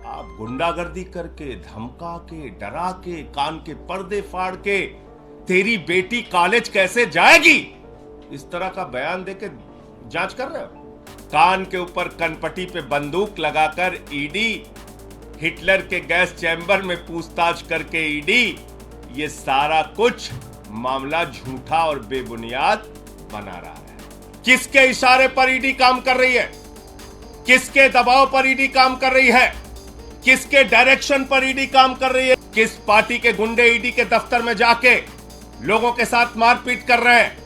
आप गुंडागर्दी करके, धमका के, डरा के, कान के पर्दे फाड़ के तेरी बेटी कॉलेज कैसे जाएगी, इस तरह का बयान देके जांच कर रहे हो। कान के ऊपर कनपट्टी पे बंदूक लगाकर ईडी, हिटलर के गैस चैम्बर में पूछताछ करके ईडी, ये सारा कुछ मामला झूठा और बेबुनियाद बना रहा है। किसके इशारे पर ईडी काम कर रही है, किसके दबाव पर ईडी काम कर रही है, किसके डायरेक्शन पर ईडी काम कर रही है, किस पार्टी के गुंडे ईडी के दफ्तर में जाके लोगों के साथ मारपीट कर रहे हैं,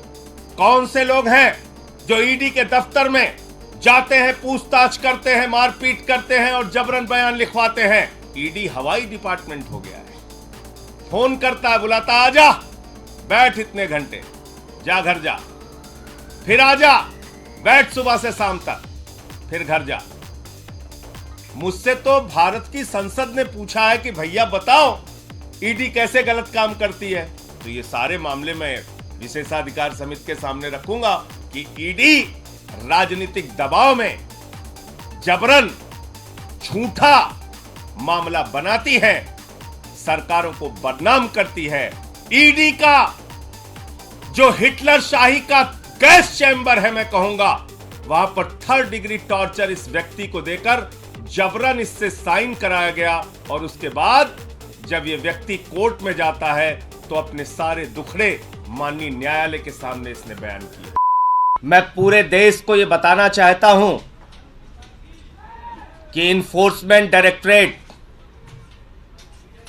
कौन से लोग हैं जो ईडी के दफ्तर में जाते हैं, पूछताछ करते हैं, मारपीट करते हैं और जबरन बयान लिखवाते हैं। ईडी हवाई डिपार्टमेंट हो गया है। फोन करता है, बुलाता, आजा, बैठ इतने घंटे, जा घर जा, फिर आजा, बैठ सुबह से शाम तक, फिर घर जा। मुझसे तो भारत की संसद ने पूछा है कि भैया बताओ ईडी कैसे गलत काम करती है, तो ये सारे मामले में विशेषाधिकार समिति के सामने रखूंगा कि ईडी राजनीतिक दबाव में जबरन झूठा मामला बनाती है, सरकारों को बदनाम करती है। ईडी का जो हिटलर शाही का गैस चैम्बर है, मैं कहूंगा वहां पर 3rd डिग्री टॉर्चर इस व्यक्ति को देकर जबरन इससे साइन कराया गया और उसके बाद जब यह व्यक्ति कोर्ट में जाता है तो अपने सारे दुखड़े माननीय न्यायालय के सामने इसने बयान किए। मैं पूरे देश को यह बताना चाहता हूं कि इन्फोर्समेंट डायरेक्टरेट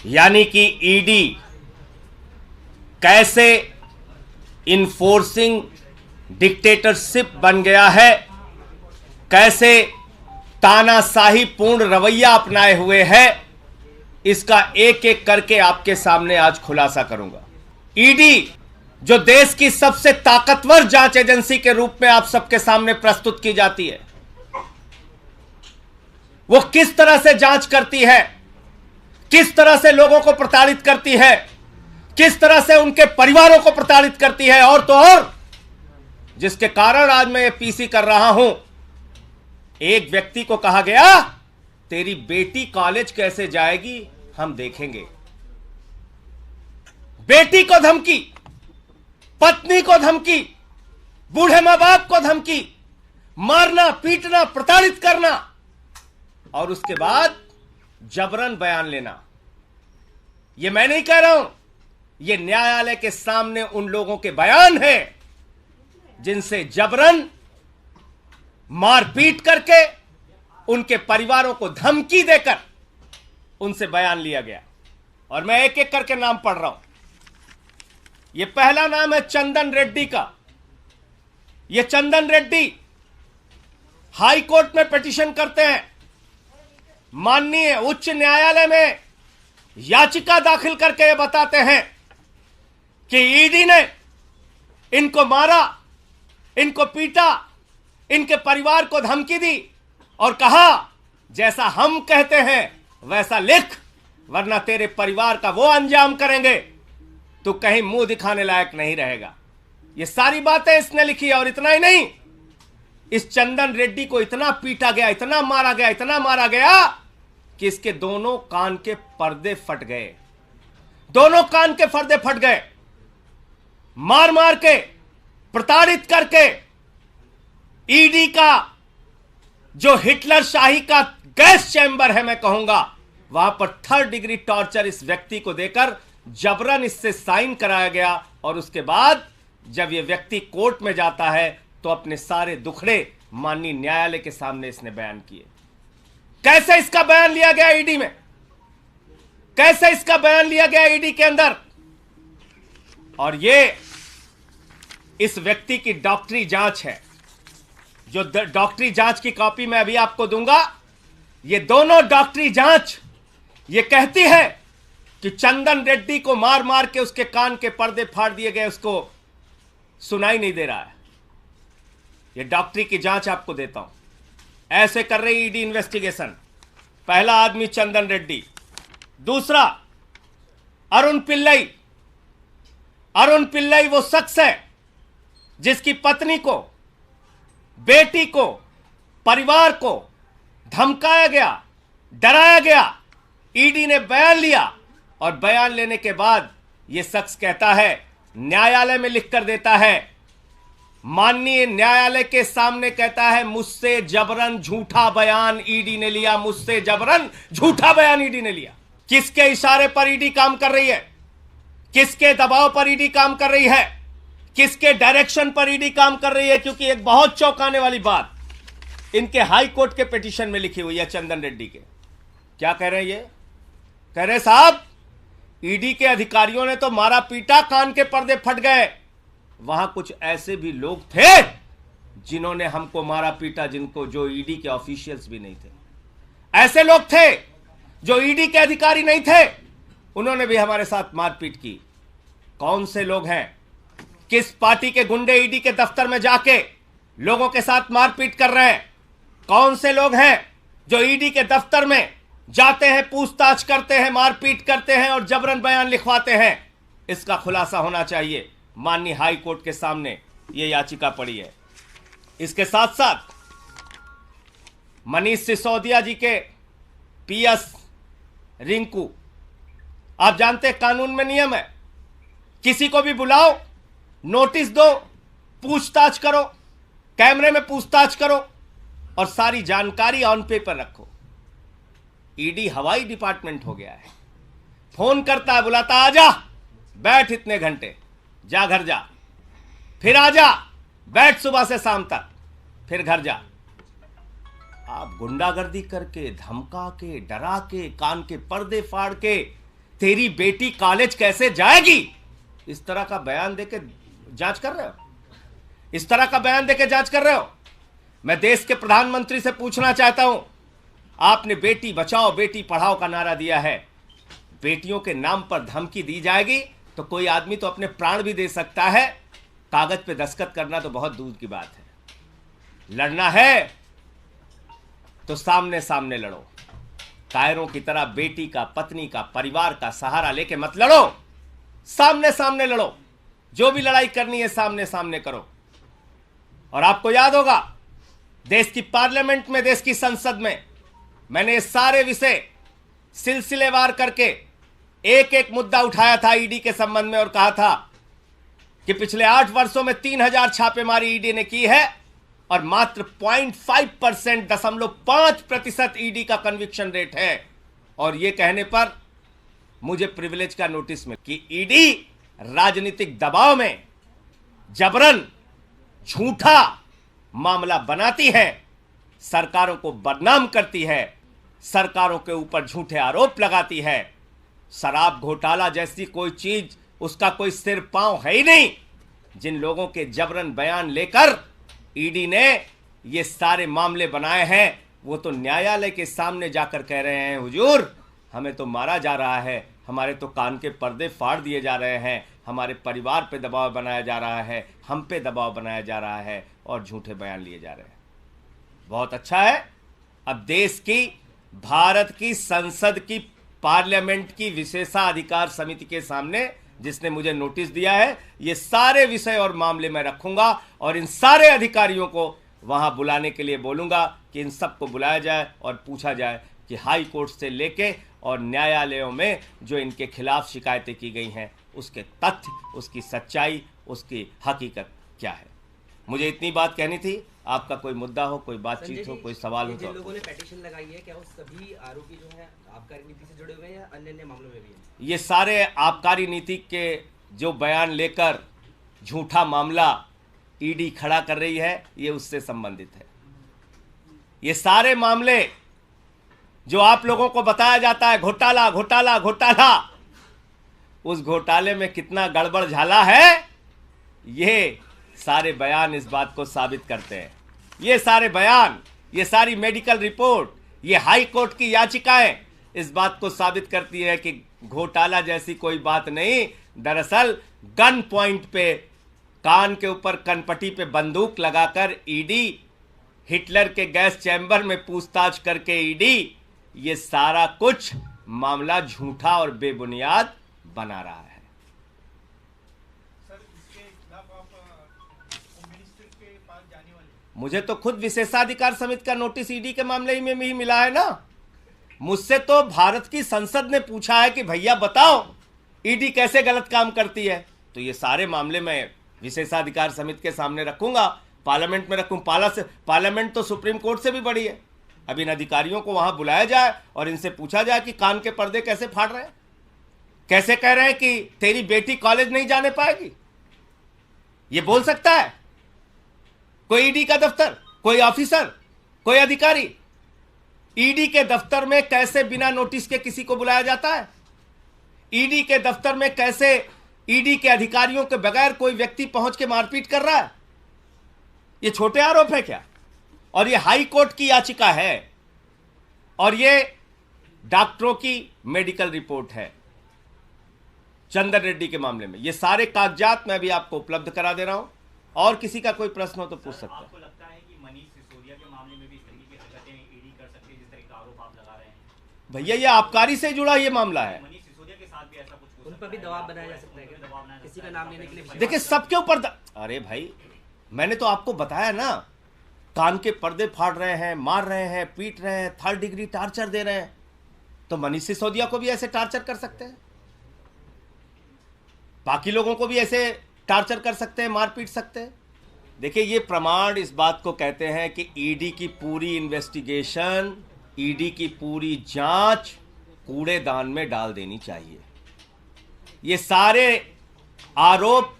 यानी कि ईडी कैसे इन्फोर्सिंग डिक्टेटरशिप बन गया है, कैसे तानाशाही पूर्ण रवैया अपनाए हुए है, इसका एक एक करके आपके सामने आज खुलासा करूंगा। ईडी जो देश की सबसे ताकतवर जांच एजेंसी के रूप में आप सबके सामने प्रस्तुत की जाती है, वो किस तरह से जांच करती है, किस तरह से लोगों को प्रताड़ित करती है, किस तरह से उनके परिवारों को प्रताड़ित करती है, और तो और जिसके कारण आज मैं ये पीसी कर रहा हूं। एक व्यक्ति को कहा गया तेरी बेटी कॉलेज कैसे जाएगी हम देखेंगे। बेटी को धमकी, पत्नी को धमकी, बूढ़े मां बाप को धमकी, मारना, पीटना, प्रताड़ित करना और उसके बाद जबरन बयान लेना। यह मैं नहीं कह रहा हूं, यह न्यायालय के सामने उन लोगों के बयान है जिनसे जबरन मारपीट करके उनके परिवारों को धमकी देकर उनसे बयान लिया गया। और मैं एक एक करके नाम पढ़ रहा हूं। यह पहला नाम है चंदन रेड्डी का। यह चंदन रेड्डी हाई कोर्ट में पिटीशन करते हैं, माननीय उच्च न्यायालय में याचिका दाखिल करके ये बताते हैं कि ईडी ने इनको मारा, इनको पीटा, इनके परिवार को धमकी दी और कहा जैसा हम कहते हैं वैसा लिख, वरना तेरे परिवार का वो अंजाम करेंगे तो कहीं मुंह दिखाने लायक नहीं रहेगा। ये सारी बातें इसने लिखी है। और इतना ही नहीं, इस चंदन रेड्डी को इतना पीटा गया, इतना मारा गया, इतना मारा गया कि इसके दोनों कान के पर्दे फट गए। दोनों कान के पर्दे फट गए। मार मार के, प्रताड़ित करके ईडी का जो हिटलर शाही का गैस चैम्बर है, मैं कहूंगा वहां पर 3rd डिग्री टॉर्चर इस व्यक्ति को देकर जबरन इससे साइन कराया गया और उसके बाद जब यह व्यक्ति कोर्ट में जाता है तो अपने सारे दुखड़े माननीय न्यायालय के सामने इसने बयान किए। कैसे इसका बयान लिया गया ईडी में, कैसे इसका बयान लिया गया ईडी के अंदर। और ये इस व्यक्ति की डॉक्टरी जांच है, जो डॉक्टरी जांच की कॉपी मैं अभी आपको दूंगा। ये दोनों डॉक्टरी जांच ये कहती है कि चंदन रेड्डी को मार मार के उसके कान के पर्दे फाड़ दिए गए, उसको सुनाई नहीं दे रहा है। ये डॉक्टरी की जांच आपको देता हूं। ऐसे कर रही ईडी इन्वेस्टिगेशन। पहला आदमी चंदन रेड्डी, दूसरा अरुण पिल्लई। अरुण पिल्लई वो शख्स है जिसकी पत्नी को, बेटी को, परिवार को धमकाया गया, डराया गया। ईडी ने बयान लिया और बयान लेने के बाद यह शख्स कहता है, न्यायालय में लिखकर देता है, माननीय न्यायालय के सामने कहता है, मुझसे जबरन झूठा बयान ईडी ने लिया, मुझसे जबरन झूठा बयान ईडी ने लिया। किसके इशारे पर ईडी काम कर रही है? किसके दबाव पर ईडी काम कर रही है? किसके डायरेक्शन पर ईडी काम कर रही है? क्योंकि एक बहुत चौंकाने वाली बात इनके हाई कोर्ट के पिटीशन में लिखी हुई है चंदन रेड्डी के। क्या कह रहे हैं? ये कह रहे, साहब ईडी के अधिकारियों ने तो मारा पीटा, कान के पर्दे फट गए। वहां कुछ ऐसे भी लोग थे जिन्होंने हमको मारा पीटा, जिनको जो ईडी के ऑफिशियल्स भी नहीं थे। ऐसे लोग थे जो ईडी के अधिकारी नहीं थे, उन्होंने भी हमारे साथ मारपीट की। कौन से लोग हैं? किस पार्टी के गुंडे ईडी के दफ्तर में जाके लोगों के साथ मारपीट कर रहे हैं? कौन से लोग हैं जो ईडी के दफ्तर में जाते हैं, पूछताछ करते हैं, मारपीट करते हैं और जबरन बयान लिखवाते हैं? इसका खुलासा होना चाहिए। माननीय हाई कोर्ट के सामने यह याचिका पड़ी है। इसके साथ साथ मनीष सिसोदिया जी के पीएस रिंकू, आप जानते हैं कानून में नियम है, किसी को भी बुलाओ, नोटिस दो, पूछताछ करो, कैमरे में पूछताछ करो और सारी जानकारी ऑन पेपर रखो। ईडी हवाई डिपार्टमेंट हो गया है। फोन करता है, बुलाता, आजा, बैठ इतने घंटे, जा घर जा, फिर आजा, बैठ सुबह से शाम तक, फिर घर जा। आप गुंडागर्दी करके, धमका के, डरा के, कान के पर्दे फाड़ के तेरी बेटी कॉलेज कैसे जाएगी, इस तरह का बयान देके जांच कर रहे हो? इस तरह का बयान देके जांच कर रहे हो? मैं देश के प्रधानमंत्री से पूछना चाहता हूं, आपने बेटी बचाओ बेटी पढ़ाओ का नारा दिया है, बेटियों के नाम पर धमकी दी जाएगी तो कोई आदमी तो अपने प्राण भी दे सकता है, कागज पे दस्तखत करना तो बहुत दूर की बात है। लड़ना है तो सामने सामने लड़ो। कायरों की तरह बेटी का, पत्नी का, परिवार का सहारा लेके मत लड़ो, सामने सामने लड़ो। जो भी लड़ाई करनी है सामने सामने करो। और आपको याद होगा, देश की पार्लियामेंट में, देश की संसद में मैंने ये सारे विषय सिलसिलेवार करके एक एक मुद्दा उठाया था ईडी के संबंध में और कहा था कि पिछले 8 वर्षों में 3000 छापेमारी ईडी ने की है और मात्र 0.5%, 0.5% ईडी का कन्विक्शन रेट है। और यह कहने पर मुझे प्रिविलेज का नोटिस मिला कि ईडी राजनीतिक दबाव में जबरन झूठा मामला बनाती है, सरकारों को बदनाम करती है, सरकारों के ऊपर झूठे आरोप लगाती है। शराब घोटाला जैसी कोई चीज, उसका कोई सिर पांव है ही नहीं। जिन लोगों के जबरन बयान लेकर ईडी ने ये सारे मामले बनाए हैं, वो तो न्यायालय के सामने जाकर कह रहे हैं, हुजूर हमें तो मारा जा रहा है, हमारे तो कान के पर्दे फाड़ दिए जा रहे हैं, हमारे परिवार पे दबाव बनाया जा रहा है, हम पे दबाव बनाया जा रहा है और झूठे बयान लिए जा रहे हैं। बहुत अच्छा है, अब देश की, भारत की संसद की, पार्लियामेंट की विशेषाधिकार समिति के सामने जिसने मुझे नोटिस दिया है, ये सारे विषय और मामले मैं रखूंगा और इन सारे अधिकारियों को वहां बुलाने के लिए बोलूंगा कि इन सबको बुलाया जाए और पूछा जाए कि हाई कोर्ट से लेके और न्यायालयों में जो इनके खिलाफ शिकायतें की गई हैं, उसके तथ्य, उसकी सच्चाई, उसकी हकीकत क्या है। मुझे इतनी बात कहनी थी। आपका कोई मुद्दा हो, कोई बातचीत हो, कोई सवाल हो तो। जिन लोगों ने पेटिशन लगाई है, क्या वो सभी आरोपी जो हैं आबकारी नीति से जुड़े हुए हैं या अन्य मामलों में भी हैं? ये सारे आबकारी नीति के जो बयान लेकर झूठा मामला ईडी खड़ा कर रही है, ये उससे संबंधित है। ये सारे मामले जो आप लोगों को बताया जाता है, घोटाला घोटाला घोटाला, उस घोटाले में कितना गड़बड़ झाला है, ये सारे बयान इस बात को साबित करते हैं। ये सारे बयान, ये सारी मेडिकल रिपोर्ट, ये हाई कोर्ट की याचिकाएं इस बात को साबित करती है कि घोटाला जैसी कोई बात नहीं। दरअसल गन पॉइंट पे, कान के ऊपर कनपट्टी पे बंदूक लगाकर ईडी, हिटलर के गैस चैम्बर में पूछताछ करके ईडी, ये सारा कुछ मामला झूठा और बेबुनियाद बना रहा है। मुझे तो खुद विशेषाधिकार समिति का नोटिस ईडी के मामले में ही मिला है ना। मुझसे तो भारत की संसद ने पूछा है कि भैया बताओ ईडी कैसे गलत काम करती है, तो ये सारे मामले मैं विशेषाधिकार समिति के सामने रखूंगा, पार्लियामेंट में रखूं। पार्लियामेंट तो सुप्रीम कोर्ट से भी बड़ी है। अब इन अधिकारियों को वहां बुलाया जाए और इनसे पूछा जाए कि कान के पर्दे कैसे फाड़ रहे हैं, कैसे कह रहे हैं कि तेरी बेटी कॉलेज नहीं जाने पाएगी। ये बोल सकता है कोई ईडी का दफ्तर, कोई ऑफिसर, कोई अधिकारी? ईडी के दफ्तर में कैसे बिना नोटिस के किसी को बुलाया जाता है? ईडी के दफ्तर में कैसे ईडी के अधिकारियों के बगैर कोई व्यक्ति पहुंच के मारपीट कर रहा है? ये छोटे आरोप है क्या? और ये हाई कोर्ट की याचिका है और ये डॉक्टरों की मेडिकल रिपोर्ट है चंदन रेड्डी के मामले में। ये सारे कागजात मैं भी आपको उपलब्ध करा दे रहा हूं, और किसी का कोई प्रश्न हो तो पूछ सकते हैं। आपको लगता है कि मनीष सिसोदिया के मामले में भी इस तरीके की हरकतें ईडी कर सकती है जिस तरह का आरोप आप लगा रहे हैं? भैया ये आबकारी से जुड़ा ये मामला है। मनीष सिसोदिया के साथ भी ऐसा कुछ उन पर भी दबाव बनाया जा सकता है क्या? किसी का नाम लेने के लिए देखिए सबके ऊपर अरे भाई मैंने तो आपको बताया ना, कान के पर्दे फाड़ रहे हैं, मार रहे हैं, पीट रहे हैं, 3rd डिग्री टार्चर दे रहे हैं, तो मनीष सिसोदिया को भी ऐसे टार्चर कर सकते हैं, बाकी लोगों को भी ऐसे टार्चर कर सकते हैं, मार पीट सकते हैं। देखिए ये प्रमाण इस बात को कहते हैं कि ईडी की पूरी इन्वेस्टिगेशन, ईडी की पूरी जांच कूड़ेदान में डाल देनी चाहिए। ये सारे आरोप,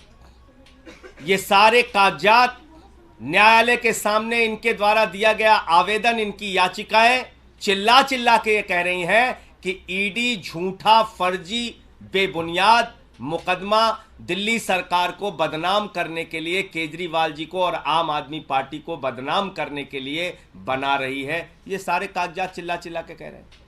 ये सारे कागजात, न्यायालय के सामने इनके द्वारा दिया गया आवेदन, इनकी याचिकाएं चिल्ला चिल्ला के ये कह रही हैं कि ईडी झूठा, फर्जी, बेबुनियाद मुकदमा दिल्ली सरकार को बदनाम करने के लिए, केजरीवाल जी को और आम आदमी पार्टी को बदनाम करने के लिए बना रही है। ये सारे कागजात चिल्ला चिल्ला के कह रहे हैं।